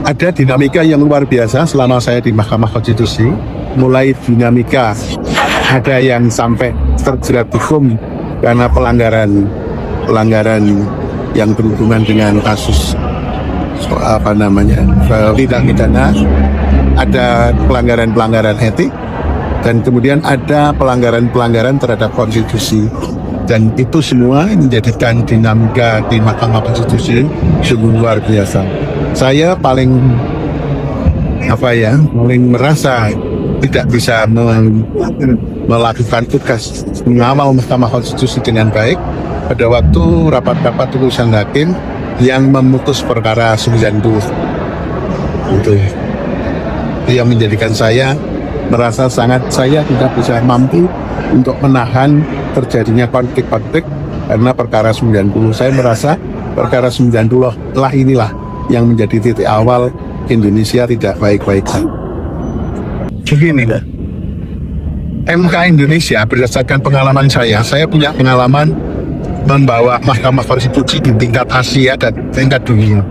Ada dinamika yang luar biasa selama saya di Mahkamah Konstitusi. Mulai dinamika ada yang sampai terjerat hukum karena pelanggaran yang berhubungan dengan kasus tindak pidana, ada pelanggaran etik, dan kemudian ada pelanggaran terhadap konstitusi. Dan itu semua menjadikan dinamika di Mahkamah Konstitusi sungguh luar biasa. Saya paling merasa tidak bisa melakukan tugas mengawal Mahkamah Konstitusi dengan baik pada waktu rapat-rapat putusan hakim yang memutus perkara 90. Itu yang menjadikan saya merasa saya tidak bisa mampu untuk menahan terjadinya konflik-konflik karena perkara 90. Saya merasa perkara 90 lah inilah yang menjadi titik awal Indonesia tidak baik-baik saja. Begini, MK Indonesia berdasarkan pengalaman saya punya pengalaman membawa Mahkamah Konstitusi di tingkat Asia dan tingkat dunia.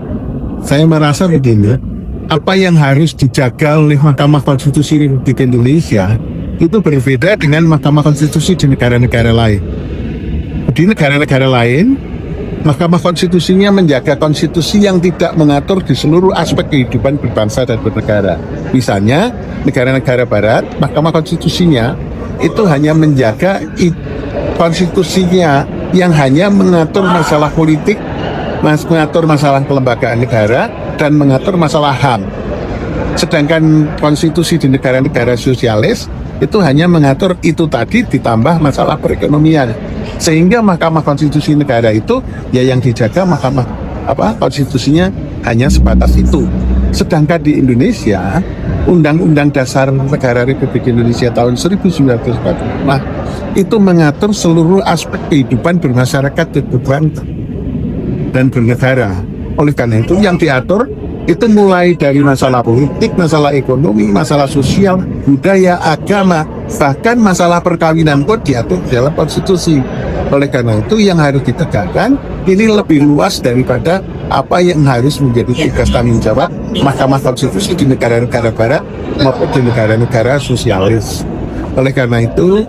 Saya merasa begini, apa yang harus dijaga oleh Mahkamah Konstitusi Republik Indonesia itu berbeda dengan Mahkamah Konstitusi di negara-negara lain. Di negara-negara lain, Mahkamah Konstitusinya menjaga konstitusi yang tidak mengatur di seluruh aspek kehidupan berbangsa dan bernegara. Misalnya, negara-negara barat, Mahkamah Konstitusinya itu hanya menjaga konstitusinya yang hanya mengatur masalah politik, mengatur masalah kelembagaan negara, dan mengatur masalah HAM. Sedangkan konstitusi di negara-negara sosialis itu hanya mengatur itu tadi ditambah masalah perekonomian. Sehingga Mahkamah Konstitusi negara itu ya yang dijaga konstitusinya hanya sebatas itu. Sedangkan di Indonesia, Undang-Undang Dasar Negara Republik Indonesia tahun 1945 itu mengatur seluruh aspek kehidupan bermasyarakat dan bernegara. Oleh karena itu yang diatur itu mulai dari masalah politik, masalah ekonomi, masalah sosial, budaya, agama, bahkan masalah perkawinan pun diatur dalam konstitusi. Oleh karena itu yang harus ditegakkan ini lebih luas daripada apa yang harus menjadi tugas tanggung jawab Mahkamah Konstitusi di negara-negara barat maupun di negara-negara sosialis. Oleh karena itu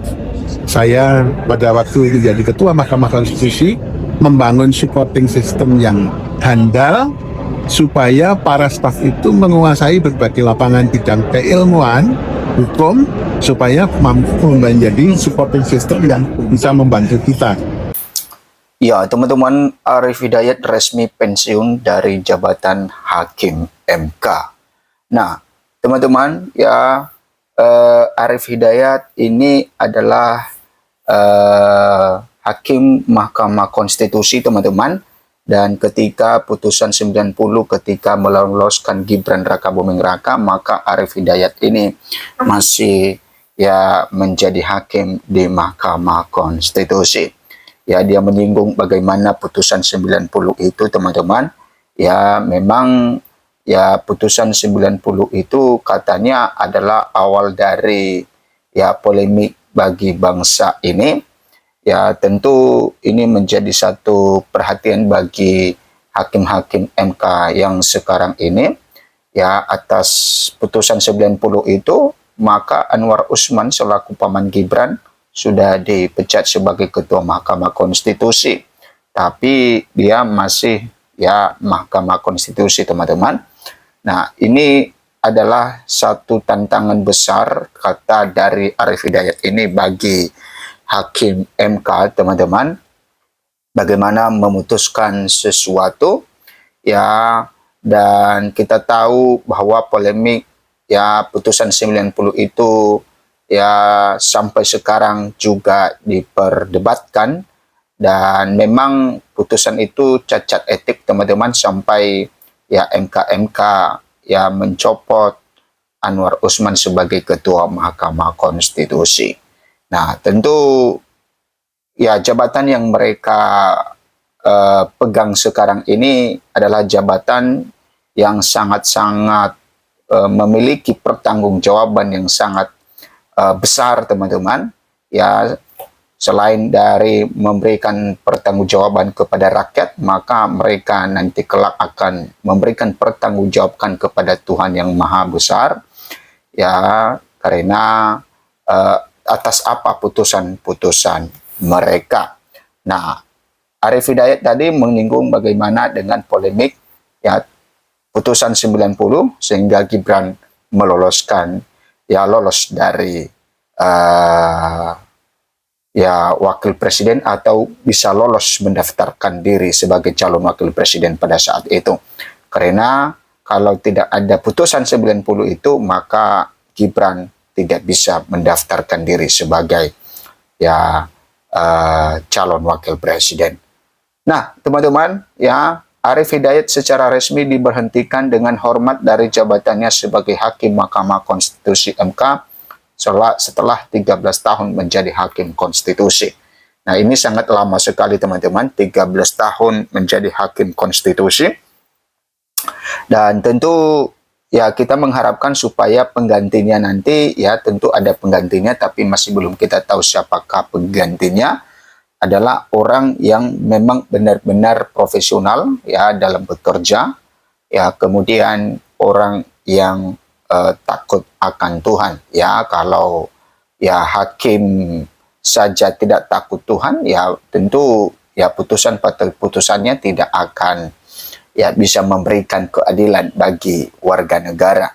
saya pada waktu menjadi ketua Mahkamah Konstitusi membangun supporting system yang handal supaya para staf itu menguasai berbagai lapangan bidang keilmuan, hukum, supaya mampu menjadi supporting system yang bisa membantu kita. Ya, teman-teman, Arif Hidayat resmi pensiun dari jabatan Hakim MK. Nah, teman-teman, ya Arif Hidayat ini adalah Hakim Mahkamah Konstitusi, teman-teman. Dan ketika putusan 90 ketika meloloskan Gibran Rakabuming Raka, maka Arif Hidayat ini masih ya menjadi hakim di Mahkamah Konstitusi. Ya, dia menyinggung bagaimana putusan 90 itu, teman-teman. Ya, memang ya putusan 90 itu katanya adalah awal dari ya polemik bagi bangsa ini. Ya, tentu ini menjadi satu perhatian bagi hakim-hakim MK yang sekarang ini. Ya, atas putusan 90 itu, maka Anwar Usman selaku paman Gibran sudah dipecat sebagai ketua Mahkamah Konstitusi. Tapi dia masih ya Mahkamah Konstitusi, teman-teman. Nah, ini adalah satu tantangan besar kata dari Arif Hidayat ini bagi Hakim MK, teman-teman, bagaimana memutuskan sesuatu ya. Dan kita tahu bahwa polemik ya putusan 90 itu ya sampai sekarang juga diperdebatkan, dan memang putusan itu cacat etik, teman-teman, sampai ya MK ya mencopot Anwar Usman sebagai ketua Mahkamah Konstitusi. Nah, tentu ya jabatan yang mereka pegang sekarang ini adalah jabatan yang sangat-sangat memiliki pertanggungjawaban yang sangat besar, teman-teman. Ya, selain dari memberikan pertanggungjawaban kepada rakyat, maka mereka nanti kelak akan memberikan pertanggungjawaban kepada Tuhan yang Maha Besar, ya, karena atas apa putusan-putusan mereka. Nah, Arif Hidayat tadi menyinggung bagaimana dengan polemik ya putusan 90 sehingga Gibran lolos dari ya wakil presiden atau bisa lolos mendaftarkan diri sebagai calon wakil presiden pada saat itu. Karena kalau tidak ada putusan 90 itu, maka Gibran tidak bisa mendaftarkan diri sebagai ya calon wakil presiden. Nah, teman-teman, ya, Arif Hidayat secara resmi diberhentikan dengan hormat dari jabatannya sebagai Hakim Mahkamah Konstitusi MK setelah 13 tahun menjadi Hakim Konstitusi. Nah, ini sangat lama sekali, teman-teman, 13 tahun menjadi Hakim Konstitusi. Dan tentu ya kita mengharapkan supaya penggantinya nanti, ya tentu ada penggantinya, tapi masih belum kita tahu siapakah penggantinya. Adalah orang yang memang benar-benar profesional ya dalam bekerja, ya, kemudian orang yang takut akan Tuhan. Ya, kalau ya hakim saja tidak takut Tuhan, ya tentu ya putusannya tidak akan ya bisa memberikan keadilan bagi warga negara.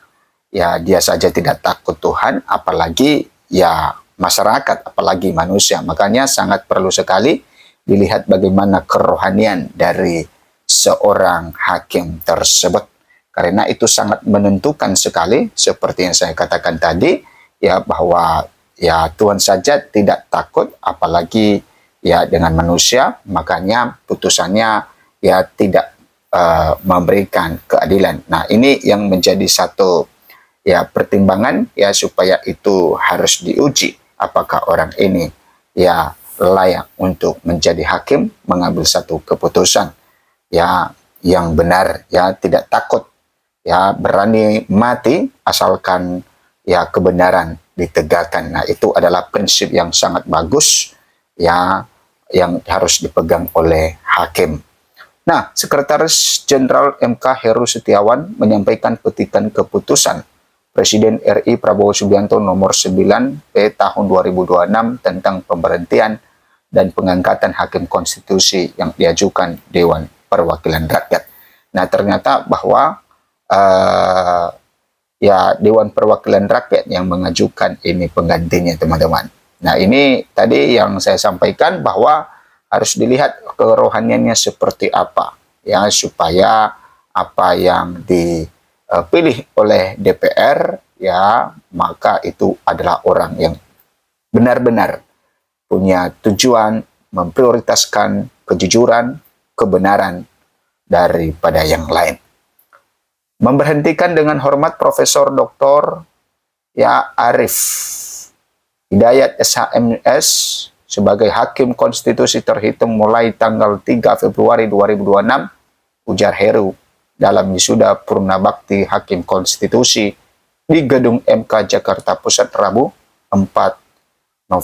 Ya, dia saja tidak takut Tuhan, apalagi ya masyarakat, apalagi manusia. Makanya sangat perlu sekali dilihat bagaimana kerohanian dari seorang hakim tersebut. Karena itu sangat menentukan sekali, seperti yang saya katakan tadi, ya bahwa ya Tuhan saja tidak takut, apalagi ya dengan manusia. Makanya putusannya ya tidak memberikan keadilan. Nah, ini yang menjadi satu ya pertimbangan ya supaya itu harus diuji. Apakah orang ini ya layak untuk menjadi hakim, mengambil satu keputusan ya yang benar, ya tidak takut, ya berani mati asalkan ya kebenaran ditegakkan. Nah, itu adalah prinsip yang sangat bagus ya yang harus dipegang oleh hakim. Nah, Sekretaris Jenderal MK Heru Setiawan menyampaikan petikan keputusan Presiden RI Prabowo Subianto nomor 9 P tahun 2026 tentang pemberhentian dan pengangkatan hakim konstitusi yang diajukan Dewan Perwakilan Rakyat. Nah, ternyata bahwa ya Dewan Perwakilan Rakyat yang mengajukan ini penggantinya, teman-teman. Nah, ini tadi yang saya sampaikan bahwa harus dilihat kerohaniannya seperti apa, ya, supaya apa yang dipilih oleh DPR, ya, maka itu adalah orang yang benar-benar punya tujuan memprioritaskan kejujuran, kebenaran daripada yang lain. Memberhentikan dengan hormat Profesor Dr. ya Arif Hidayat SHMS sebagai Hakim Konstitusi terhitung mulai tanggal 3 Februari 2026, ujar Heru dalam wisuda Purna Bakti Hakim Konstitusi di Gedung MK Jakarta Pusat Rabu 4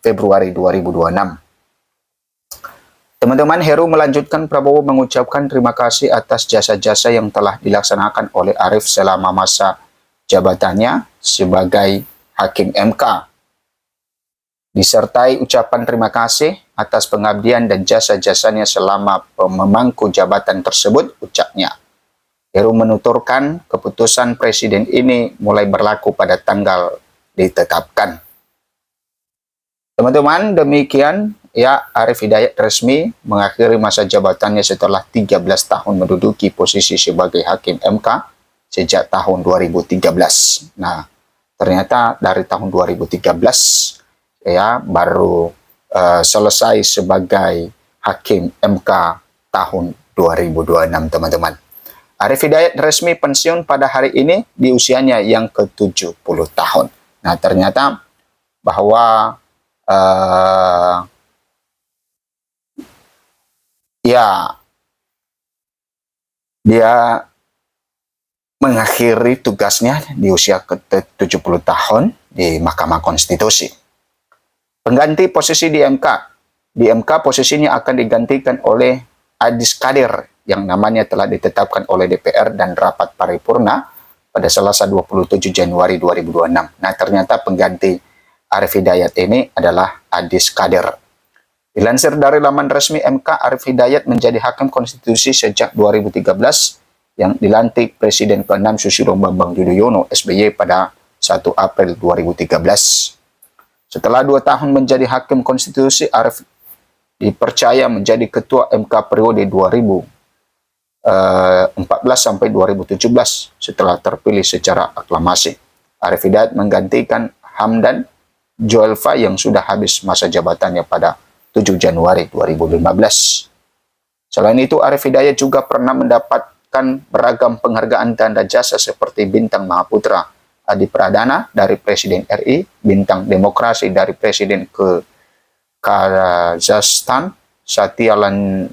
Februari 2026. Teman-teman, Heru melanjutkan Prabowo mengucapkan terima kasih atas jasa-jasa yang telah dilaksanakan oleh Arif selama masa jabatannya sebagai Hakim MK. Disertai ucapan terima kasih atas pengabdian dan jasa-jasanya selama memangku jabatan tersebut, ucapnya. Heru menuturkan keputusan Presiden ini mulai berlaku pada tanggal ditetapkan. Teman-teman, demikian ya Arif Hidayat resmi mengakhiri masa jabatannya setelah 13 tahun menduduki posisi sebagai Hakim MK sejak tahun 2013. Nah, ternyata dari tahun 2013 ya baru selesai sebagai Hakim MK tahun 2026, teman-teman. Arif Hidayat resmi pensiun pada hari ini di usianya yang ke-70 tahun. Nah, ternyata bahwa ya dia mengakhiri tugasnya di usia ke-70 tahun di Mahkamah Konstitusi. Pengganti posisi di MK. Di MK posisinya akan digantikan oleh Adis Kadir yang namanya telah ditetapkan oleh DPR dan rapat paripurna pada Selasa 27 Januari 2026. Nah, ternyata pengganti Arief Hidayat ini adalah Adis Kadir. Dilansir dari laman resmi MK, Arief Hidayat menjadi hakim konstitusi sejak 2013 yang dilantik Presiden ke-6 Susilo Bambang Yudhoyono SBY pada 1 April 2013. Setelah 2 tahun menjadi hakim konstitusi, Arief dipercaya menjadi ketua MK periode 2014 sampai 2017 setelah terpilih secara aklamasi. Arief Hidayat menggantikan Hamdan Joelfa yang sudah habis masa jabatannya pada 7 Januari 2015. Selain itu, Arief Hidayat juga pernah mendapatkan beragam penghargaan tanda jasa seperti Bintang Mahaputra Adi Pradana dari Presiden RI, Bintang Demokrasi dari Presiden Kazakhstan, Satya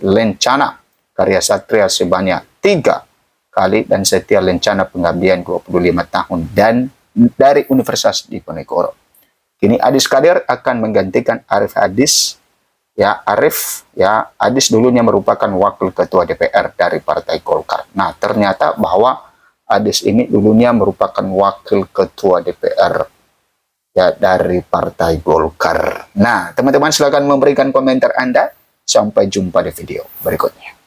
Lencana Karya Satria sebanyak 3 kali, dan Setia Lencana Pengabdian 25 tahun dan dari Universitas Diponegoro. Kini Adis Kadir akan menggantikan Arief Adis. Adis dulunya merupakan wakil ketua DPR dari Partai Golkar. Nah, ternyata bahwa Adis ini dulunya merupakan wakil ketua DPR dari Partai Golkar. Nah, teman-teman silakan memberikan komentar Anda. Sampai jumpa di video berikutnya.